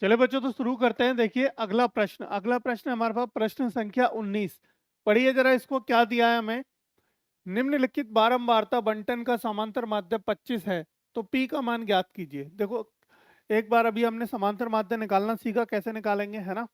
चले बच्चों, तो शुरू करते हैं। देखिए अगला प्रश्न हमारे पास प्रश्न संख्या 19। पढ़िए जरा इसको, क्या दिया है हमें। निम्नलिखित बारंबारता बंटन का समांतर माध्य 25 है, तो पी का मान ज्ञात कीजिए। देखो, एक बार अभी हमने समांतर माध्य निकालना सीखा, कैसे निकालेंगे, है ना।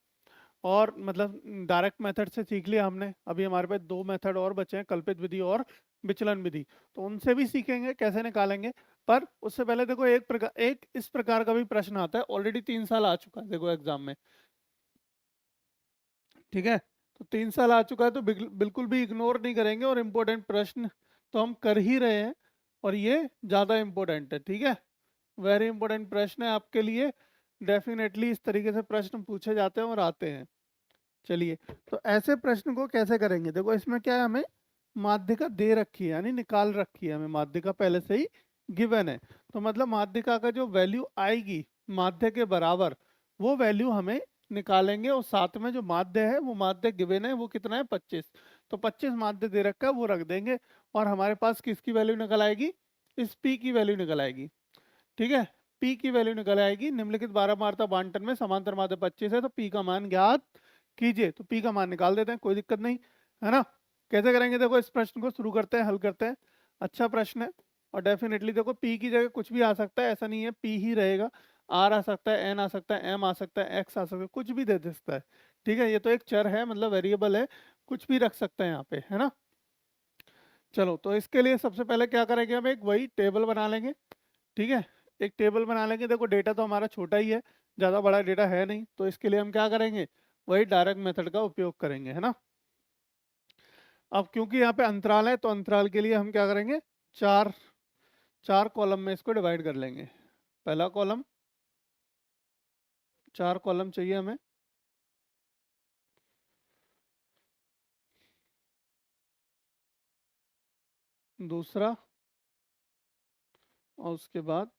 और मतलब डायरेक्ट मेथड से सीख लिया हमने। अभी हमारे पास दो मेथड और बचे हैं, कल्पित विधि और विचलन विधि, तो उनसे भी सीखेंगे कैसे निकालेंगे। पर उससे पहले देखो, एक इस प्रकार का भी प्रश्न आता है, ऑलरेडी 3 साल आ चुका है देखो एग्जाम में। ठीक है, तो 3 साल आ चुका है, तो बिल्कुल भी इग्नोर नहीं करेंगे, और इम्पोर्टेंट प्रश्न तो हम कर ही रहे हैं, और ये ज्यादा इम्पोर्टेंट है। ठीक है, वेरी इंपॉर्टेंट प्रश्न है आपके लिए। डेफिनेटली इस तरीके से प्रश्न पूछे जाते हैं और आते हैं। चलिए, तो ऐसे प्रश्न को कैसे करेंगे। देखो, इसमें क्या है, हमें माध्यिका दे रखी है, यानी निकाल रखी है हमें माध्यिका, पहले से ही गिवन है। तो मतलब माध्यिका का जो वैल्यू आएगी माध्य के बराबर, वो वैल्यू हमें निकालेंगे। और साथ में जो माध्य है, वो माध्य गिवन है, वो कितना है, 25। तो 25 माध्य दे रखा है, वो रख देंगे। और हमारे पास किसकी वैल्यू निकल आएगी, इस पी की वैल्यू निकल आएगी। ठीक है, पी की वैल्यू निकल आएगी। निम्नलिखित बारंबारता बांटन में समांतर माध्य 25 है, तो पी का मान ज्ञात कीजिए। तो पी का मान निकाल देते हैं, कोई दिक्कत नहीं, है ना। कैसे करेंगे, देखो इस प्रश्न को शुरू करते हैं, हल करते हैं। अच्छा प्रश्न है। और डेफिनेटली देखो, पी की जगह कुछ भी आ सकता है, ऐसा नहीं है पी ही रहेगा। आर आ सकता है, एन आ सकता है, एम आ सकता है, एक्स आ सकता है, कुछ भी दे सकता है। ठीक है, ये तो एक चर है, मतलब वेरिएबल है, कुछ भी रख सकते हैं यहाँ पे, है ना। चलो, तो इसके लिए सबसे पहले क्या करेंगे, हम एक वही टेबल बना लेंगे। ठीक है, एक टेबल बना लेंगे। देखो, डेटा तो हमारा छोटा ही है, ज़्यादा बड़ा डेटा है नहीं, तो इसके लिए हम क्या करेंगे, वही डायरेक्ट मेथड का उपयोग करेंगे, है ना। अब क्योंकि यहाँ पे अंतराल है, तो अंतराल के लिए हम क्या करेंगे, चार चार कॉलम में इसको डिवाइड कर लेंगे। पहला कॉलम, 4 कॉलम चाहिए हमें। दूसरा, और उसके बाद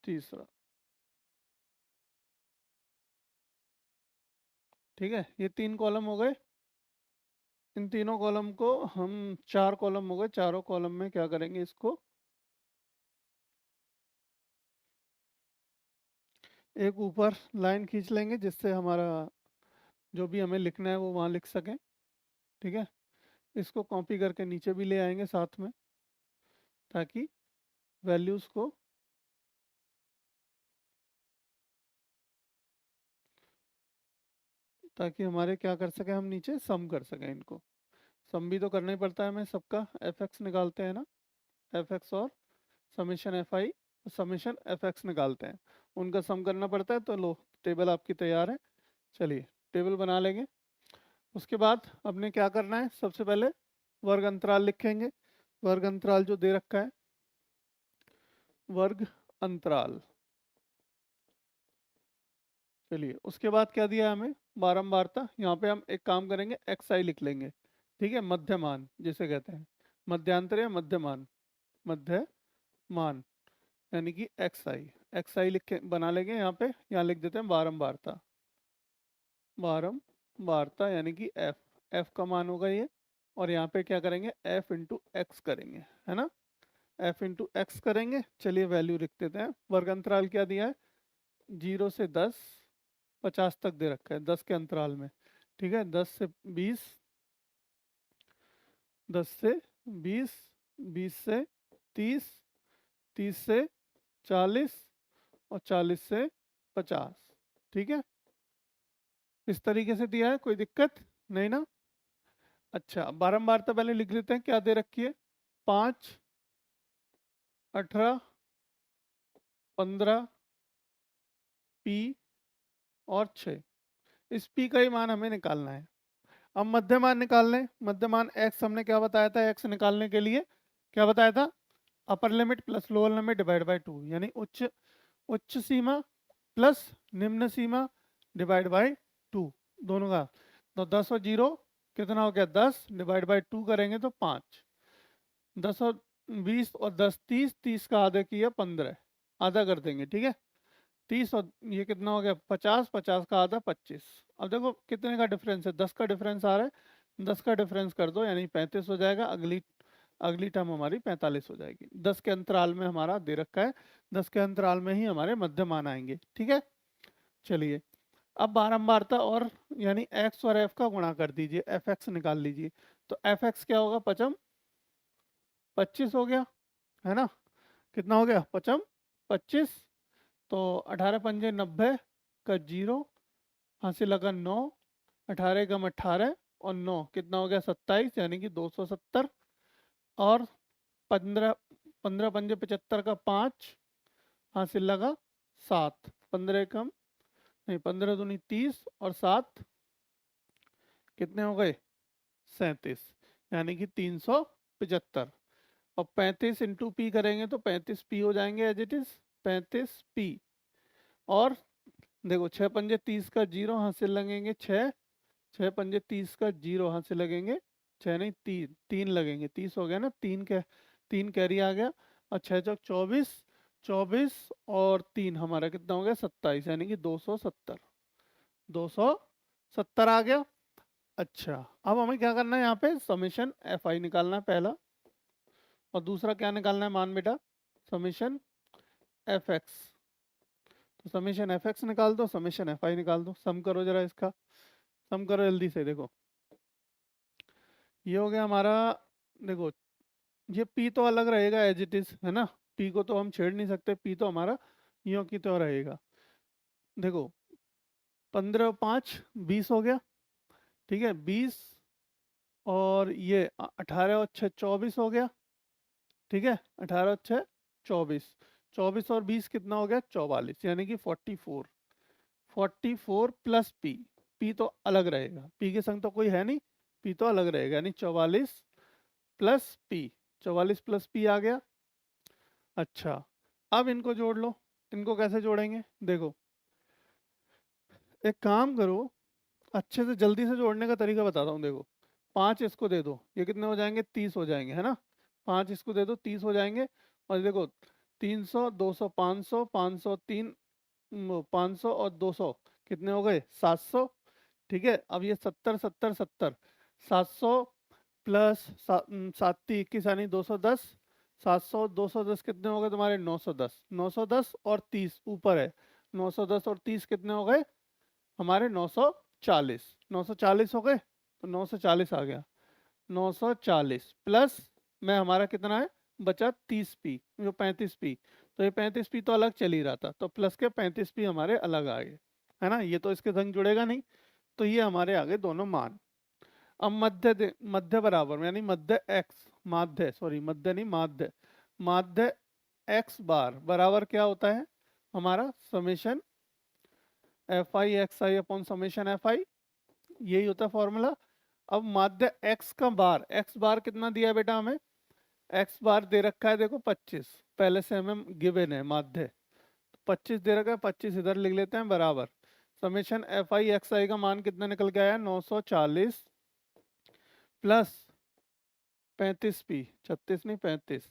तीसरा। ठीक है, ये 3 कॉलम हो गए। इन तीनों कॉलम को हम, 4 कॉलम हो गए, चारों कॉलम में क्या करेंगे, इसको एक ऊपर लाइन खींच लेंगे, जिससे हमारा जो भी हमें लिखना है वो वहाँ लिख सकें। ठीक है, इसको कॉपी करके नीचे भी ले आएंगे साथ में, ताकि वैल्यूज को, ताकि हमारे क्या कर सके, हम नीचे सम कर सकें इनको। सम भी तो करना ही पड़ता है हमें सबका, एफ एक्स निकालते हैं ना, एफ एक्स और summation F I, summation F x निकालते हैं, उनका सम करना पड़ता है। तो लो, टेबल आपकी तैयार है। चलिए, टेबल बना लेंगे। उसके बाद अपने क्या करना है, सबसे पहले वर्ग अंतराल लिखेंगे। वर्ग अंतराल जो दे रखा है, वर्ग अंतराल। चलिए, उसके बाद क्या दिया है हमें, बारंबारता। यहाँ पे हम एक काम करेंगे, एक्स आई लिख लेंगे। ठीक है, मध्यमान जिसे कहते हैं, मध्यांतर या मध्यमान, मध्यमान, यानी कि एक्स आई। एक्स आई लिख के बना लेंगे। यहाँ पे, यहाँ लिख देते हैं बारंबारता। बारंबारता यानी कि एफ, एफ का मान होगा ये। और यहाँ पे क्या करेंगे, एफ इंटू एक्स करेंगे, है ना। एफ इंटू एक्स करेंगे। चलिए, वैल्यू लिख देते हैं। वर्ग अंतराल क्या दिया है, 0 से 10, 50 तक दे रखा है, 10 के अंतराल में। ठीक है, 10 से 20, 10 से 20, 20 से 30, 30 से 40, और 40 से 50। ठीक है, इस तरीके से दिया है, कोई दिक्कत नहीं ना। अच्छा, बारंबार तो पहले लिख लेते हैं, क्या दे रखी है, 5, 18, 15, पी और 6। इस पी का ही मान हमें निकालना है। अब मध्यमान निकाल लें। मध्यमान एक्स, हमने क्या बताया था एक्स निकालने के लिए, क्या बताया था, upper limit plus lower limit divide by 2, यानी उच्च उच्च सीमा प्लस निम्न सीमा डिवाइड बाय 2, दोनों का। तो 10 और 0 कितना हो गया, 10 डिवाइड बाय 2 करेंगे तो 5। 10 और 20 और 10 30, 30 का आधा किया 15, आधा कर देंगे। ठीक है, 30 और ये कितना हो गया, 50, 50 का आधा 25। अब देखो कितने का डिफरेंस है, 10 का डिफरेंस आ रहा है, 10 का डिफरेंस कर दो, यानी 35 हो जाएगा। अगली अगली टर्म हमारी 45 हो जाएगी। 10 के अंतराल में हमारा दे रखा है, 10 के अंतराल में ही हमारे मध्यमान आएंगे। ठीक है, चलिए अब बारंबारता और यानी एक्स और एफ का गुणा कर दीजिए, एफ एक्स निकाल लीजिए। तो एफ एक्स क्या होगा, पचम 25 हो गया, है ना। कितना हो गया, पचम 25। तो 18 पंजे 90 का जीरो, हासिल लगा 9, 18 कम 18 और 9 कितना हो गया 27, यानी कि 270। और 15 15 पंजे 75 का 5, हासिल लगा 7, 15 कम नहीं 15 दूनी 30 और 7 कितने हो गए 37, यानी कि 375। और 35 इंटू पी करेंगे तो 35 पी हो जाएंगे एज इट इज 35 पी। और देखो 6 पंजे 30 का जीरो, हासिल लगेंगे 6, 6 पंजे 30 का जीरो, हासिल लगेंगे 6 नहीं 3, 3 लगेंगे, 30 हो गया ना, 3 कैरी आ गया। और 6 चौक 24, 24 और 3 हमारा कितना हो गया 27, यानी कि 270, 270 आ गया। अच्छा अब हमें क्या करना है, यहाँ पे समेशन एफ आई निकालना है पहला, और दूसरा क्या निकालना है मान बेटा, समेशन एफ एक्स। तो समेशन एफ एक्स निकाल दो, समेशन एफ आई निकाल दो, सम करो जरा इसका, सम करो जल्दी से। देखो ये हो गया हमारा, देखो ये पी तो अलग रहेगा एज इट इज, है ना, पी को तो हम छेड़ नहीं सकते, पी तो हमारा यो की तो रहेगा। देखो 15 5 20 हो गया, ठीक है 20, और ये 18 और 6 24 हो गया, ठीक है 18 और 6 24, 24 और 20 कितना हो गया 44, यानी कि 44, 44 प्लस पी, पी तो अलग रहेगा, पी के संग तो कोई है नहीं, पी तो अलग रहेगा, यानी 44 प्लस पी, 44 प्लस पी आ गया। अच्छा अब इनको जोड़ लो, इनको कैसे जोड़ेंगे, देखो एक काम करो, अच्छे से जल्दी से जोड़ने का तरीका बताता हूँ। देखो 5 इसको दे दो, ये कितने हो जाएंगे 30 हो जाएंगे, है ना, 5 इसको दे दो 30 हो जाएंगे। और देखो 300 200 500 500 3 500 और 200 कितने हो गए 700, ठीक है। अब ये 70 70 70, 700 प्लस 7 21 यानी 210, 700 210 कितने हो गए तुम्हारे 910, 910 और 30 ऊपर है, 910 और 30 कितने हो गए हमारे 940, 940 हो गए, तो 940 आ गया, 940 प्लस में हमारा कितना है बचा 30 पी, जो 35 पी, तो ये 35 पी तो अलग चल ही रहा था, तो प्लस के 35 पी हमारे अलग आ गए, है ना, ये तो इसके संग जुड़ेगा नहीं, तो ये हमारे आगे दोनों मान। अब मध्य बराबर यानी मध्य एक्स, माध्य सॉरी मध्य नहीं माध्य, माध्य एक्स बार बराबर क्या होता है हमारा summation F I x I upon summation F I, यही होता है फॉर्मूला। अब माध्य एक्स का बार, एक्स बार कितना दिया है बेटा हमें, एक्स बार दे रखा है देखो 25, पहले से हमें गिवन है माध्य, 25 दे रखा है, 25 इधर लिख लेते हैं बराबर समेशन एफ आई एक्स आई का मान कितना निकल के आया 940 प्लस 35 पी, 36 नहीं 35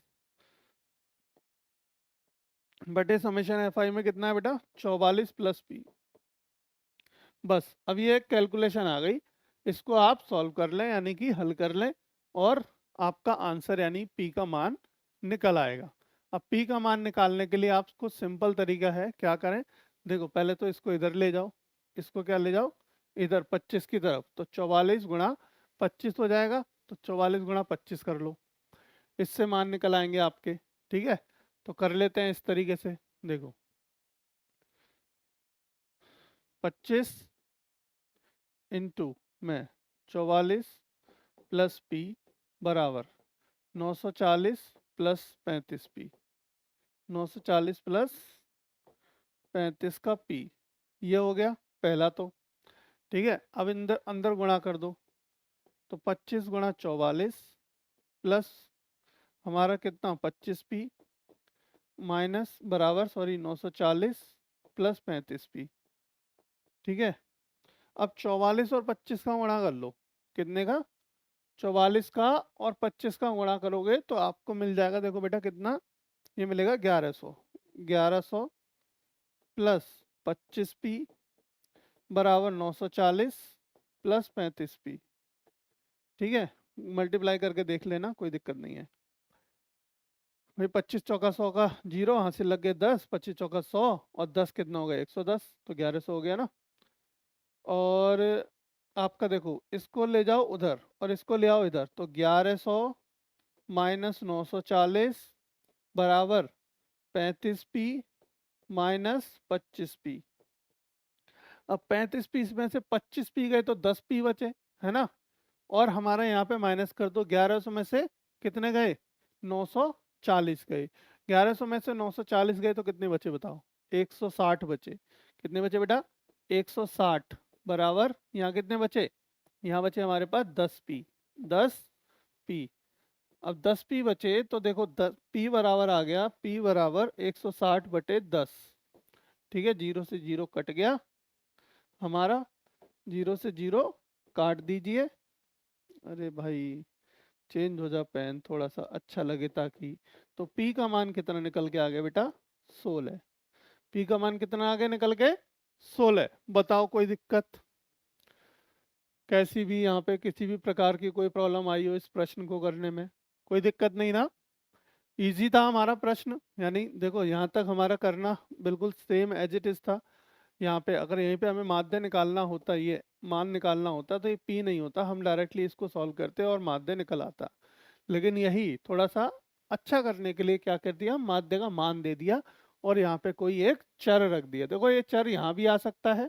बटे समेशन एफ आई में कितना है बेटा 44 प्लस पी। बस अब ये एक कैलकुलेशन आ गई, इसको आप सॉल्व कर लें यानी कि हल कर लें, और आपका आंसर यानी पी का मान निकल आएगा। अब पी का मान निकालने के लिए आपको सिंपल तरीका है, क्या करें, देखो पहले तो इसको इधर ले जाओ, इसको क्या ले जाओ इधर 25 की तरफ, तो 44 गुणा 25 हो जाएगा, तो 44 गुणा 25 कर लो, इससे मान निकल आएंगे आपके, ठीक है। तो कर लेते हैं इस तरीके से, देखो 25 इंटू में 44 प्लस पी बराबर 940 प्लस 35 पी, 940 प्लस 35 का पी, ये हो गया पहला तो, ठीक है। अब अंदर अंदर गुणा कर दो, तो 25 गुणा 44 प्लस हमारा कितना 25 पी माइनस बराबर सॉरी 940 प्लस 35 पी, ठीक है। अब 44 और 25 का गुणा कर लो, कितने का 44 का और 25 का गुणा करोगे तो आपको मिल जाएगा, देखो बेटा कितना ये मिलेगा 1100, 1100 प्लस 25 पी बराबर 940 प्लस 35 पी, ठीक है। मल्टीप्लाई करके देख लेना कोई दिक्कत नहीं है। भाई 25 चौका 100 का 0, हासिल लग गए 10, 25 चौका 100 और 10 कितना हो गया 110, तो 1100 हो गया ना। और आपका देखो इसको ले जाओ उधर और इसको ले आओ इधर, तो 1100 माइनस 940 बराबर 35p माइनस 25p। अब 35p में से 25p गए तो 10p बचे, है ना। और हमारा यहाँ पे माइनस कर दो, 1100 में से कितने गए 940 गए, 1100 में से 940 गए तो कितने बचे बताओ 160 बचे। कितने बचे बेटा 160 बराबर यहाँ कितने बचे, यहाँ बचे हमारे पास 10p, 10p। अब 10p बचे तो देखो p बराबर आ गया, p बराबर 160 बटे 10। ठीक है, 0 से 0 कट गया हमारा, 0 से 0 काट दीजिए। अरे भाई चेंज हो जा पेन, थोड़ा सा अच्छा लगे ताकि। तो p का मान कितना निकल के आ गया बेटा 16। p का मान कितना आगे निकल के 16। बताओ कोई दिक्कत, कैसी भी यहाँ पे किसी भी प्रकार की कोई प्रॉब्लम आई हो इस प्रश्न को करने में, कोई दिक्कत नहीं ना। इजी था हमारा प्रश्न, यानी देखो यहाँ तक हमारा करना बिल्कुल सेम एज इट इज था। यहाँ पे अगर यहीं पे हमें माध्य निकालना होता, ये मान निकालना होता तो ये p नहीं होता, हम डायरेक्टली इसको सॉल्व करते और माध्य निकल आता। लेकिन यही थोड़ा सा अच्छा करने के लिए क्या कर दिया, माध्य का मान दे दिया और यहाँ पे कोई एक चर रख दिया। देखो ये चर यहाँ भी आ सकता है,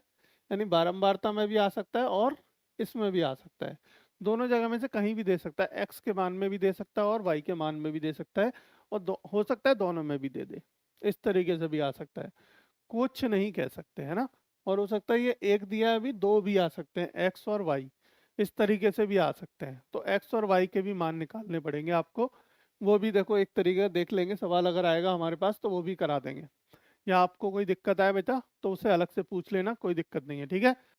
यानी बारंबारता में भी आ सकता है और इसमें भी आ सकता है, दोनों जगह में से कहीं भी दे सकता है, x के मान में भी दे सकता है और y के मान में भी दे सकता है, और हो सकता है दोनों में भी दे दे, इस तरीके से भी आ सकता है, कुछ नहीं कह सकते है ना। और हो सकता है ये एक दिया है अभी, दो भी आ सकते हैं x और y, इस तरीके से भी आ सकते हैं। तो x और y के भी मान निकालने पड़ेंगे आपको, वो भी देखो एक तरीके का देख लेंगे, सवाल अगर आएगा हमारे पास तो वो भी करा देंगे। या आपको कोई दिक्कत आए बेटा तो उसे अलग से पूछ लेना, कोई दिक्कत नहीं है, ठीक है।